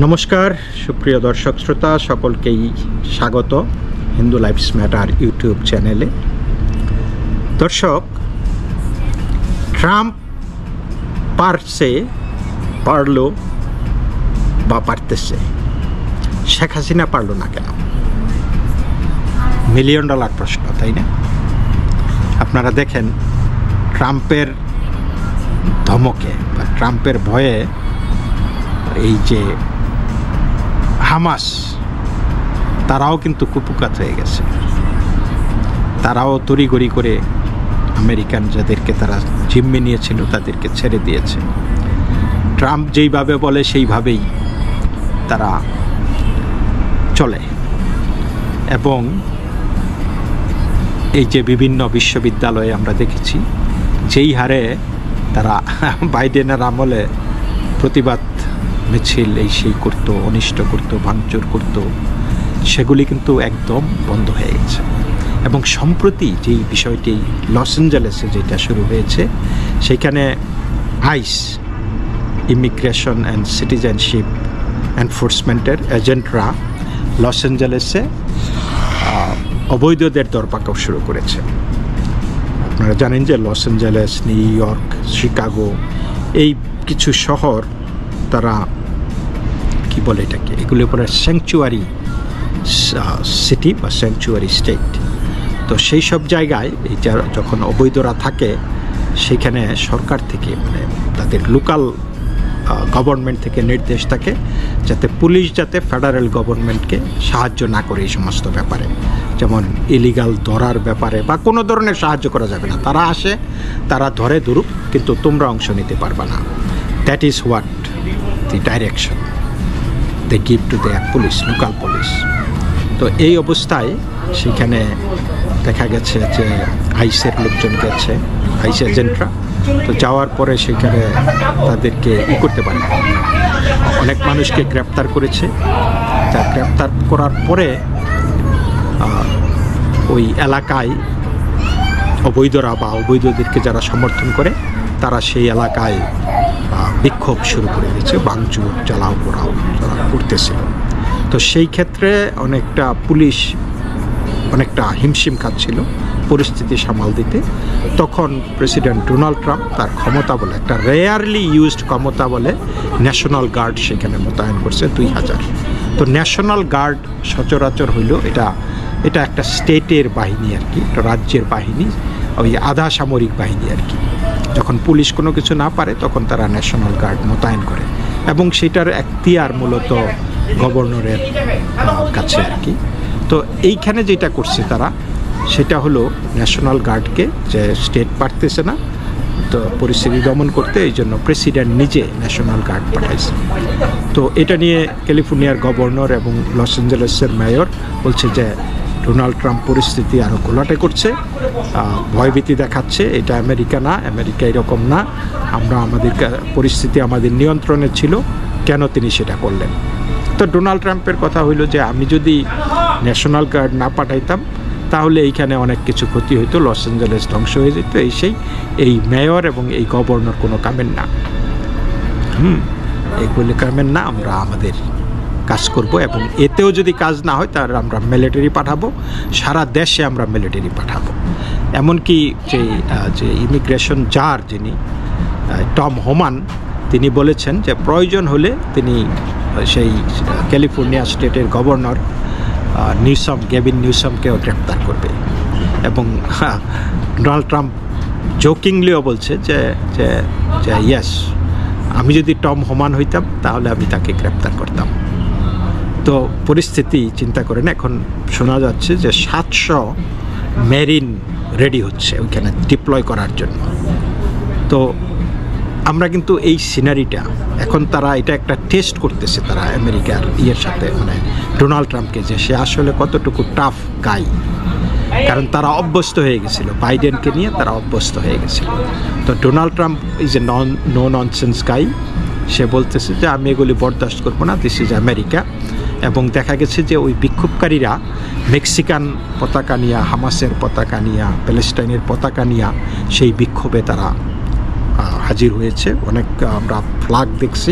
নমস্কার সুপ্রিয় দর্শক শ্রোতা সকলকেই স্বাগত হিন্দু লাইফস ম্যাটার ইউটিউব চ্যানেলে। দর্শক, ট্রাম্প পারলো বা পারতেছে, শেখ হাসিনা পারল না কেন? মিলিয়ন ডলার প্রশ্ন, তাই না? আপনারা দেখেন, ট্রাম্পের ধমকে বা ট্রাম্পের ভয়ে এই যে হামাস, তারাও কিন্তু কুপকাত হয়ে গেছে। তারাও তড়িঘড়ি করে আমেরিকান যাদেরকে তারা জিম্মি নিয়েছিল তাদেরকে ছেড়ে দিয়েছে। ট্রাম্প যেইভাবে বলে সেইভাবেই তারা চলে। এবং এই যে বিভিন্ন বিশ্ববিদ্যালয়ে আমরা দেখেছি যেই হারে তারা বাইডেনের আমলে প্রতিবাদ মিছিল এই সেই করতো, অনিষ্ট করতো, ভাঙচুর করতো, সেগুলি কিন্তু একদম বন্ধ হয়ে গেছে। এবং সম্প্রতি যেই বিষয়টি লস অ্যাঞ্জেলেসে যেটা শুরু হয়েছে, সেইখানে আইস, ইমিগ্রেশন অ্যান্ড সিটিজেনশিপ এনফোর্সমেন্টের এজেন্টরা লস অ্যাঞ্জেলেসে অবৈধদের দরপাকড় শুরু করেছে। আপনারা জানেন যে Los Angeles, new York, Chicago, এই কিছু শহর তারা কি বলে এটাকে, এগুলোর উপরে স্যাংচুয়ারি সিটি বা স্যাংচুয়ারি স্টেট। তো সেই সব জায়গায় এইটা যখন অবৈধরা থাকে, সেখানে সরকার থেকে মানে তাদের লোকাল গভর্নমেন্ট থেকে নির্দেশ থাকে যাতে পুলিশ যাতে ফেডারেল গভর্নমেন্টকে সাহায্য না করে এই সমস্ত ব্যাপারে, যেমন ইলিগাল ধরার ব্যাপারে বা কোনো ধরনের সাহায্য করা যাবে না। তারা আসে, তারা ধরে ধরুক, কিন্তু তোমরা অংশ নিতে পারবে না। That is what the direction they give to their police, local police. তো এই অবস্থায় সেখানে দেখা গেছে যে আইসের লোকজন গেছে, আইস এজেন্টরা। তো যাওয়ার পরে সেখানে তাদেরকে করতে পারে, অনেক মানুষকে গ্রেপ্তার করেছে। তা গ্রেপ্তার করার পরে ওই এলাকায় অবৈধরা বা অবৈধদেরকে যারা সমর্থন করে, তারা সেই এলাকায় বিক্ষোভ শুরু করে দিয়েছে, ভাঙচুর, জ্বালাও পোড়াও তারা করতেছিল। তো সেই ক্ষেত্রে অনেকটা পুলিশ অনেকটা হিমশিম খাচ্ছিল পরিস্থিতি সামাল দিতে। তখন প্রেসিডেন্ট ডোনাল্ড ট্রাম্প তার ক্ষমতা বলে, একটা রেয়ারলি ইউজড ক্ষমতা বলে, ন্যাশনাল গার্ড সেখানে মোতায়েন করছে 2000। তো ন্যাশনাল গার্ড সচরাচর হইল এটা একটা স্টেটের বাহিনী আর কি, রাজ্যের বাহিনী, ওই আধা সামরিক বাহিনী আর কি। যখন পুলিশ কোনো কিছু না পারে তখন তারা ন্যাশনাল গার্ড মোতায়েন করে, এবং সেটার এখতিয়ার মূলত গভর্নরের কাছে আর কি। তো এইখানে যেটা করছে তারা, সেটা হলো ন্যাশনাল গার্ডকে, যে স্টেট পারতেছে না তো পরিস্থিতি দমন করতে, এই জন্য প্রেসিডেন্ট নিজে ন্যাশনাল গার্ড পাঠাইছে। তো এটা নিয়ে ক্যালিফোর্নিয়ার গভর্নর এবং লস অ্যাঞ্জেলেসের মেয়র বলছে যে ডোনাল্ড ট্রাম্প পরিস্থিতি আরও ঘোলাটে করছে, ভয়ভীতি দেখাচ্ছে। এটা আমেরিকা না, আমেরিকা এরকম না, আমরা আমাদের পরিস্থিতি আমাদের নিয়ন্ত্রণে ছিল, কেন তিনি সেটা করলেন? তো ডোনাল্ড ট্রাম্পের কথা হইল যে আমি যদি ন্যাশনাল গার্ড না পাঠাইতাম তাহলে এইখানে অনেক কিছু ক্ষতি হইতো, লস অ্যাঞ্জেলেস ধ্বংস হয়ে যেত, এই মেয়র এবং এই গভর্নর কোনো কামের না, এইগুলি কামের না, আমরা আমাদের কাজ করব। এবং এতেও যদি কাজ না হয় তাহলে আমরা মিলিটারি পাঠাবো, সারা দেশে আমরা মিলিটারি পাঠাবো। এমনকি যে ইমিগ্রেশন জার যিনি টম হোমান, তিনি বলেছেন যে প্রয়োজন হলে তিনি সেই ক্যালিফোর্নিয়া স্টেটের গভর্নর গ্যাভিন নিউসমকেও গ্রেপ্তার করবে। এবং ডোনাল্ড ট্রাম্প জোকিংলিও বলছে যে ইয়েস, আমি যদি টম হোমান হইতাম তাহলে আমি তাকে গ্রেপ্তার করতাম। তো পরিস্থিতি চিন্তা করেন, এখন শোনা যাচ্ছে যে 700 মেরিন রেডি হচ্ছে ওইখানে ডিপ্লয় করার জন্য। তো আমরা কিন্তু এই সিনারিটা এখন তারা এটা একটা টেস্ট করতেছে তারা আমেরিকার সাথে, মানে ডোনাল্ড ট্রাম্পকে, যে সে আসলে কতটুকু টাফ গাই। কারণ তারা অভ্যস্ত হয়ে গেছিল, বাইডেনকে নিয়ে তারা অভ্যস্ত হয়ে গেছিল। তো Donald Trump is a no nonsense guy. সে বলতেছে যে আমি এগুলি বরদাস্ত করবো না, দিস ইজ আমেরিকা। এবং দেখা গেছে যে ওই বিক্ষোভকারীরা মেক্সিকান পতাকা নিয়ে, হামাসের পতাকা নিয়ে, প্যালেস্টাইনের পতাকা নিয়ে সেই বিক্ষোভে তারা হাজির হয়েছে, অনেক আমরা ফ্ল্যাগ দেখছি,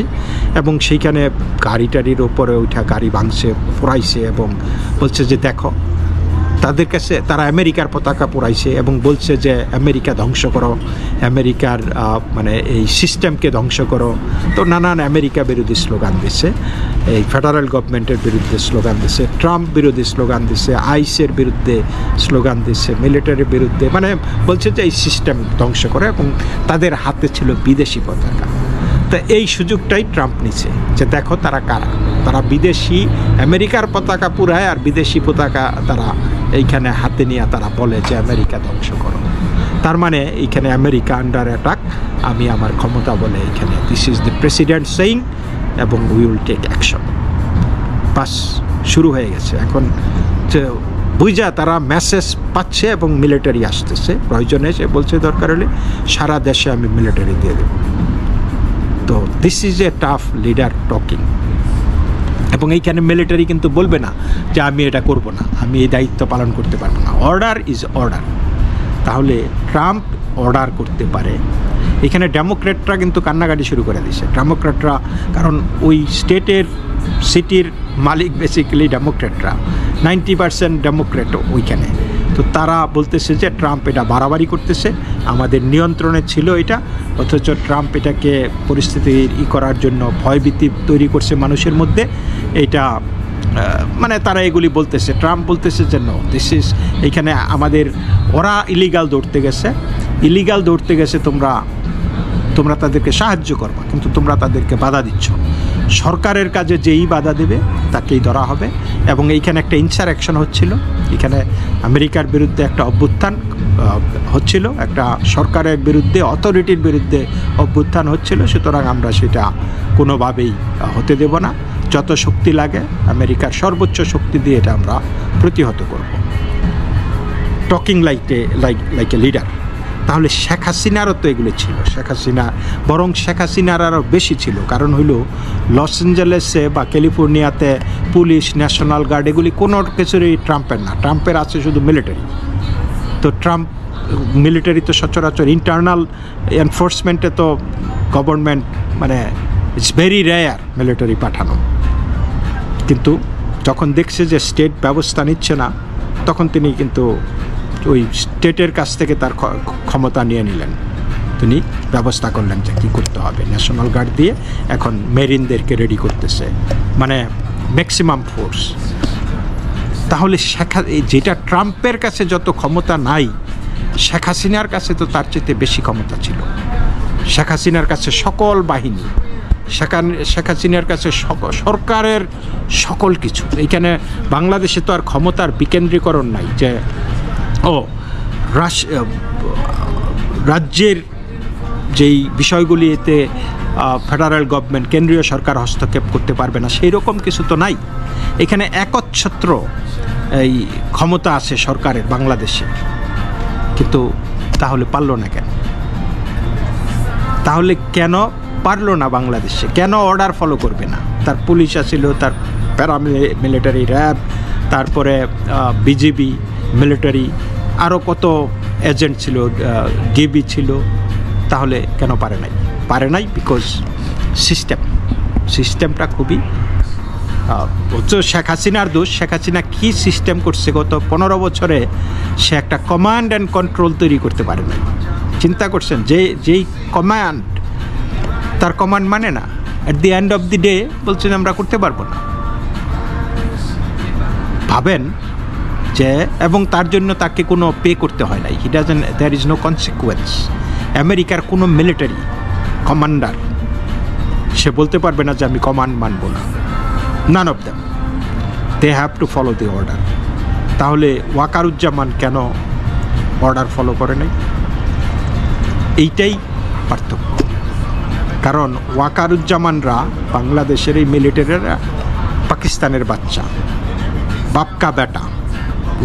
এবং সেইখানে গাড়ি টাড়ির ওপরে ওইটা গাড়ি ভাঙছে, পোড়াইছে, এবং বলছে যে দেখো, তাদের কাছে তারা আমেরিকার পতাকা পোড়াইছে এবং বলছে যে আমেরিকা ধ্বংস করো, আমেরিকার মানে এই সিস্টেমকে ধ্বংস করো। তো নানান আমেরিকা বিরোধী স্লোগান দিছে, এই ফেডারেল গভর্নমেন্টের বিরুদ্ধে স্লোগান দিছে, ট্রাম্প বিরোধী স্লোগান দিছে, আইসের বিরুদ্ধে স্লোগান দিছে, মিলিটারির বিরুদ্ধে, মানে বলছে যে এই সিস্টেম ধ্বংস করে, এবং তাদের হাতে ছিল বিদেশি পতাকা। তো এই সুযোগটাই ট্রাম্প নিছে যে দেখো তারা কারা, তারা বিদেশি আমেরিকার পতাকা পুরায় আর বিদেশি পতাকা তারা এইখানে হাতে নিয়ে তারা বলে যে আমেরিকা ধ্বংস করো। তার মানে এইখানে আমেরিকা আন্ডার অ্যাটাক, আমি আমার ক্ষমতা বলে এইখানে this is the president saying, এবং উই উইল টেক অ্যাকশন। বাস শুরু হয়ে গেছে। এখন যে বুঝা তারা মেসেজ পাচ্ছে এবং মিলিটারি আসতেছে, প্রয়োজনে সে বলছে দরকার হলে সারা দেশে আমি মিলিটারি দিয়ে দেব। তো this is a tough leader talking. এবং এইখানে মিলিটারি কিন্তু বলবে না যে আমি এটা করব না, আমি এই দায়িত্ব পালন করতে পারবো না। Order is order. তাহলে ট্রাম্প অর্ডার করতে পারে। এখানে ডেমোক্র্যাটরা কিন্তু কান্নাকাটি শুরু করে দিয়েছে, ডেমোক্র্যাটরা, কারণ ওই স্টেটের সিটির মালিক বেসিক্যালি ডেমোক্র্যাটরা, 90% ডেমোক্র্যাট ওইখানে। তো তারা বলতেছে যে ট্রাম্প এটা বাড়াবাড়ি করতেছে, আমাদের নিয়ন্ত্রণে ছিল এটা, অথচ ট্রাম্প এটাকে পরিস্থিতি করার জন্য ভয়ভীতি তৈরি করছে মানুষের মধ্যে। এটা মানে তারা এগুলি বলতেছে, ট্রাম্প বলতেছে যে নো, দিস ইজ, এইখানে আমাদের ওরা ইলিগাল দৌড়তে গেছে, তোমরা তাদেরকে সাহায্য করবা, কিন্তু তোমরা তাদেরকে বাধা দিচ্ছ। সরকারের কাজে যেই বাধা দেবে তাকেই ধরা হবে। এবং এইখানে একটা ইনসারেকশন হচ্ছিল, এখানে আমেরিকার বিরুদ্ধে একটা অভ্যুত্থান হচ্ছিল, একটা সরকারের বিরুদ্ধে, অথরিটির বিরুদ্ধে অভ্যুত্থান হচ্ছিল। সুতরাং আমরা সেটা কোনোভাবেই হতে দেব না। যত শক্তি লাগে আমেরিকার সর্বোচ্চ শক্তি দিয়ে এটা আমরা প্রতিহত করব। Talking like a leader. তাহলে শেখ হাসিনারও তো এগুলো ছিল, শেখ হাসিনার আরও বেশি ছিল। কারণ হইল লস অ্যাঞ্জেলেসে বা ক্যালিফোর্নিয়াতে পুলিশ, ন্যাশনাল গার্ড, এগুলি কোনো কিছুরই ট্রাম্পের না, ট্রাম্পের আছে শুধু মিলিটারি। তো ট্রাম্প মিলিটারি তো সচরাচর ইন্টারনাল এনফোর্সমেন্টে তো গভর্নমেন্ট, মানে ইটস ভেরি রেয়ার মিলিটারি পাঠানো। কিন্তু যখন দেখছে যে স্টেট ব্যবস্থা নিচ্ছে না, তখন তিনি কিন্তু ওই স্টেটের কাছ থেকে তার ক্ষমতা নিয়ে নিলেন। তিনি ব্যবস্থা করলেন যে কী করতে হবে, ন্যাশনাল গার্ড দিয়ে এখন মেরিনদেরকে রেডি করতেছে, মানে ম্যাক্সিমাম ফোর্স। তাহলে যেটা ট্রাম্পের কাছে যত ক্ষমতা নাই, শেখ হাসিনার কাছে তো তার চেয়ে বেশি ক্ষমতা ছিল। শেখ হাসিনার কাছে সকল বাহিনী, শেখ হাসিনার কাছে সরকারের সকল কিছু। এইখানে বাংলাদেশে তো আর ক্ষমতার বিকেন্দ্রীকরণ নাই যে রাজ্যের যেই বিষয়গুলি এতে ফেডারেল গভর্নমেন্ট, কেন্দ্রীয় সরকার হস্তক্ষেপ করতে পারবে না, সেই রকম কিছু তো নাই। এখানে একচ্ছত্র এই ক্ষমতা আছে সরকারের বাংলাদেশে। কিন্তু তাহলে পারলো না কেন? তাহলে কেন পারলো না বাংলাদেশে? কেন অর্ডার ফলো করবে না? তার পুলিশ আছিল, তার প্যারামিলিটারি, র্যাব, তারপরে বিজিবি, মিলিটারি, আরও কত এজেন্ট ছিল, ডিবি ছিল। তাহলে কেন পারে নাই? বিকজ সিস্টেমটা খুবই শেখ হাসিনার দোষ। শেখ হাসিনা কী সিস্টেম করছে গত 15 বছরে, সে একটা কমান্ড অ্যান্ড কন্ট্রোল তৈরি করতে পারে নাই। চিন্তা করছেন যেই কমান্ড, তার কমান্ড মানে না, at the end of the day বলছেন আমরা করতে পারবো না। ভাবেন যে, এবং তার জন্য তাকে কোনো পে করতে হয় নাই, দেয়ার ইজ নো কনসিকুয়েন্স। আমেরিকার কোনো মিলিটারি কমান্ডার সে বলতে পারবে না যে আমি কমান্ড মানব না। None of them, they have to follow the order. তাহলে ওয়াকারুজ্জামান কেন অর্ডার ফলো করে নাই? এইটাই পার্থক্য। কারণ ওয়াকারুজ্জামানরা, বাংলাদেশের এই মিলিটারিরা পাকিস্তানের বাচ্চা, বাপকা বেটা।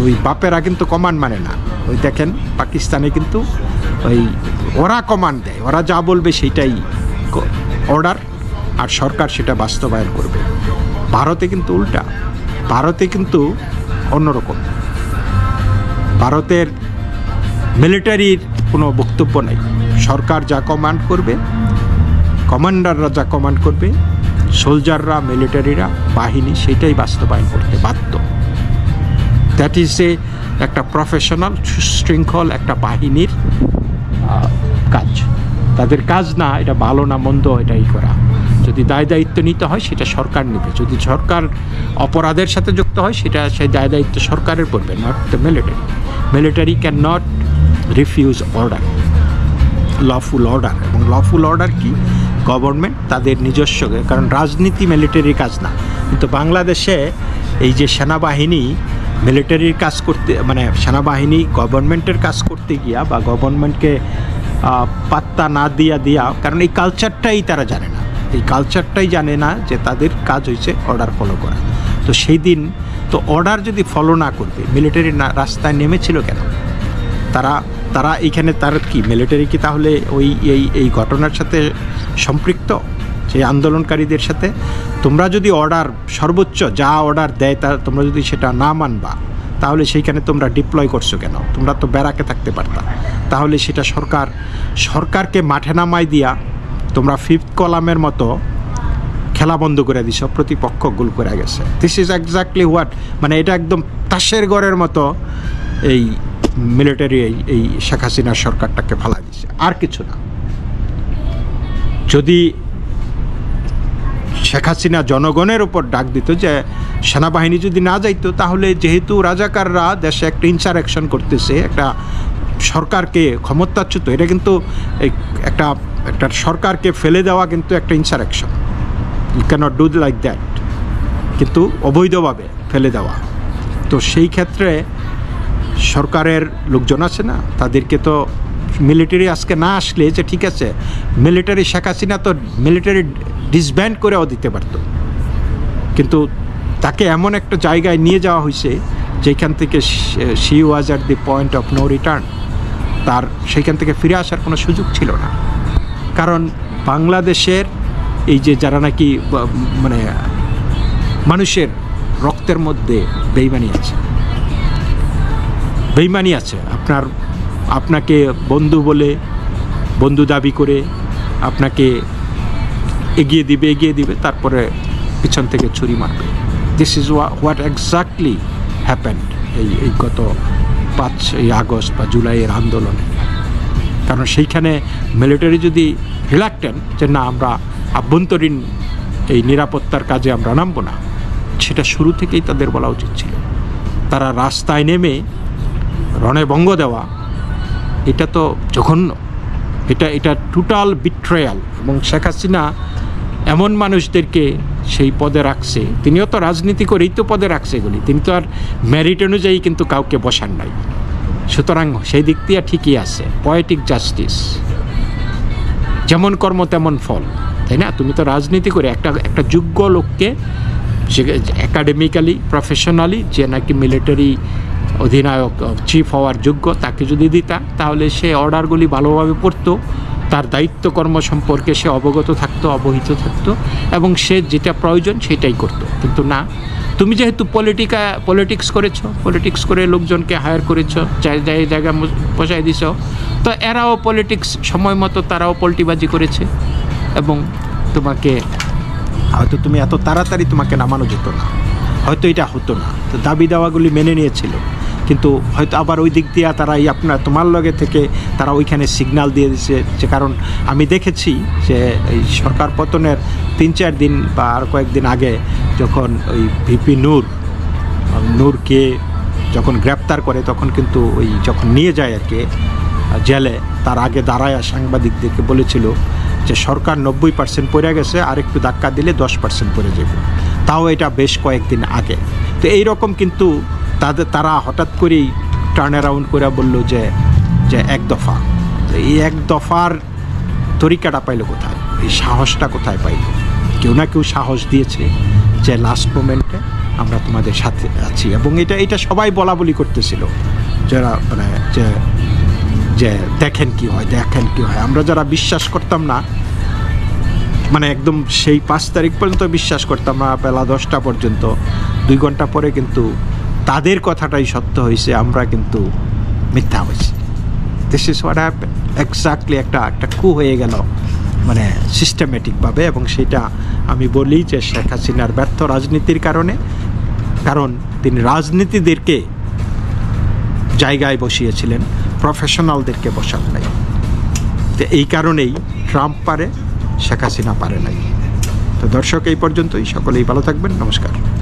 ওই বাপেরা কিন্তু কমান্ড মানে না। ওই দেখেন পাকিস্তানে কিন্তু ওই ওরা কমান্ড দেয়, ওরা যা বলবে সেইটাই অর্ডার, আর সরকার সেটা বাস্তবায়ন করবে। ভারতে কিন্তু উল্টা, ভারতে কিন্তু অন্যরকম। ভারতের মিলিটারির কোনো বক্তব্য নেই, সরকার যা কমান্ড করবে, কমান্ডাররা যা কমান্ড করবে, সোলজাররা, মিলিটারিরা, বাহিনী সেটাই বাস্তবায়ন করতে বাধ্য। দ্যাট ইজ একটা প্রফেশনাল সুশৃঙ্খল একটা বাহিনীর কাজ। তাদের কাজ না এটা ভালো না মন্দ এটাই করা। যদি দায় দায়িত্ব নিতে হয় সেটা সরকার নেবে, যদি সরকার অপরাধের সাথে যুক্ত হয় সেটা সেই দায় দায়িত্ব সরকারের পড়বে, not the military. Military can not refuse order, lawful order. এবং লফুল অর্ডার কি? গভর্নমেন্ট তাদের নিজস্ব, কারণ রাজনীতি মিলিটারির কাজ না। কিন্তু বাংলাদেশে এই যে সেনাবাহিনী মিলিটারির কাজ করতে, মানে সেনাবাহিনী গভর্নমেন্টের কাজ করতে গিয়া বা গভর্নমেন্টকে পাত্তা না দিয়া, কারণ এই কালচারটাই তারা জানে না, এই কালচারটাই জানে না যে তাদের কাজ হয়েছে অর্ডার ফলো করা। তো সেই দিন তো অর্ডার যদি ফলো না করবে, মিলিটারি রাস্তায় নেমেছিল কেন? তারা এইখানে তার কি মিলিটারি কি তাহলে এই ঘটনার সাথে সম্পৃক্ত, সেই আন্দোলনকারীদের সাথে? তোমরা যদি অর্ডার সর্বোচ্চ যা অর্ডার দেয় তা তোমরা যদি সেটা না মানবা, তাহলে সেইখানে তোমরা ডিপ্লয় করছো কেন? তোমরা তো ব্যারাকে থাকতে পারতা। তাহলে সেটা সরকারকে মাঠে নামাই দিয়া তোমরা ফিফথ কলামের মতো খেলা বন্ধ করে দিছ, প্রতিপক্ষ গোল করে গেছে। দিস ইজ এক্স্যাক্টলি হোয়াট, মানে এটা একদম তাসের ঘরের মতো এই মিলিটারি এই শেখ হাসিনার সরকারটাকে ফালা দিছে, আর কিছু না। যদি শেখ হাসিনা জনগণের উপর ডাক দিত যে সেনাবাহিনী যদি না যাইতো, তাহলে যেহেতু রাজাকাররা দেশে একটা ইনসারেকশন করতেছে, একটা সরকারকে ক্ষমতাচ্যুত, এটা কিন্তু একটা সরকারকে ফেলে দেওয়া কিন্তু একটা insurrection. You cannot do like that, কিন্তু অবৈধভাবে ফেলে দেওয়া। তো সেই ক্ষেত্রে সরকারের লোকজন আছে না, তাদেরকে তো মিলিটারি আজকে না আসলে যে ঠিক আছে, মিলিটারি শেখ হাসিনা তো মিলিটারি ডিসব্যান্ড করেও দিতে পারত, কিন্তু তাকে এমন একটা জায়গায় নিয়ে যাওয়া হয়েছে যেখান থেকে she was at the point of no return. তার সেইখান থেকে ফিরে আসার কোনো সুযোগ ছিল না। কারণ বাংলাদেশের এই যে যারা নাকি মানে মানুষের রক্তের মধ্যে বেইমানি আছে, আপনাকে বন্ধু বলে, বন্ধু দাবি করে আপনাকে এগিয়ে দিবে, তারপরে পিছন থেকে ছুরি মারবে। This is what exactly happened এই গত 5 আগস্ট বা জুলাইয়ের আন্দোলনে। কারণ সেইখানে মিলিটারি যদি রিলাক্টেন্ট যে না আমরা আভ্যন্তরীণ এই নিরাপত্তার কাজে আমরা নামবো না, সেটা শুরু থেকেই তাদের বলা উচিত ছিল। তারা রাস্তায় নেমে রণে ভঙ্গ দেওয়া, এটা তো জঘন্য, এটা টোটাল বিট্রেয়াল। এবং শেখ হাসিনা এমন মানুষদেরকে সেই পদে রাখছে, তিনিও তো রাজনীতি করেই তো পদে রাখছে এগুলি, তিনি তো আর মেরিট অনুযায়ী কিন্তু কাউকে বসান নাই। সুতরাং সেই দিক দিয়ে ঠিকই আছে, পয়েটিক জাস্টিস, যেমন কর্ম তেমন ফল, তাই না? তুমি তো রাজনীতি করে একটা যোগ্য লোককে একাডেমিক্যালি প্রফেশনালি যে নাকি মিলিটারি অধিনায়ক চিফ হওয়ার যোগ্য, তাকে যদি দিতা তাহলে সে অর্ডারগুলি ভালোভাবে পড়তো, তার দায়িত্ব কর্ম সম্পর্কে সে অবগত থাকতো, অবহিত থাকতো, এবং সে যেটা প্রয়োজন সেটাই করতো। কিন্তু না, তুমি যেহেতু পলিটিক্স করে লোকজনকে হায়ার করেছো, জায়গা বসাই দিছ, তো এরাও পলিটিক্স সময় মতো তারাও পল্টিবাজি করেছে, এবং তোমাকে হয়তো তুমি এত তাড়াতাড়ি তোমাকে নামানো যেত না, হয়তো এটা হতো না। তো দাবি দাওয়াগুলি মেনে নিয়েছিল, কিন্তু হয়তো আবার ওই দিক দিয়ে তারা তোমার লগে থেকে তারা ওইখানে সিগন্যাল দিয়ে দিচ্ছে। যে কারণ আমি দেখেছি যে এই সরকার পতনের 3-4 দিন বা আর কয়েকদিন আগে যখন ওই ভিপি নূরকে যখন গ্রেপ্তার করে, তখন কিন্তু ওই যখন নিয়ে যায় আর কি জেলে, তার আগে দাঁড়ায় সাংবাদিকদেরকে বলেছিল যে সরকার 90% পড়ে গেছে, আর একটু ধাক্কা দিলে 10% পড়ে যাবে। তাও এটা বেশ কয়েকদিন আগে। তো এইরকম কিন্তু তারা হঠাৎ করেই টার্ন অ্যারাউন্ড করে বলল যে এক দফা। এই এক দফার তরিকাটা পাইল কোথায়, এই সাহসটা কোথায় পাইল? কেউ না কেউ সাহস দিয়েছে যে লাস্ট মোমেন্টে আমরা তোমাদের সাথে আছি। এবং এটা সবাই বলা বলি করতেছিল, যারা মানে যে দেখেন কি হয়। আমরা যারা বিশ্বাস করতাম না, মানে একদম সেই 5 তারিখ পর্যন্ত বিশ্বাস করতাম না, বেলা 10টা পর্যন্ত, 2 ঘন্টা পরে কিন্তু তাদের কথাটাই সত্য হয়েছে, আমরা কিন্তু মিথ্যা হয়েছি। This is what happened. Exactly একটা কু হয়ে গেল, মানে সিস্টেমেটিকভাবে। এবং সেটা আমি বলি যে শেখ হাসিনার ব্যর্থ রাজনীতির কারণে, কারণ তিনি রাজনীতিদেরকে জায়গায় বসিয়েছিলেন, প্রফেশনালদেরকে বসান নাই। তো এই কারণেই ট্রাম্প পারে, শেখ হাসিনা পারে নাই। তো দর্শক, এই পর্যন্তই। সকলেই ভালো থাকবেন। নমস্কার।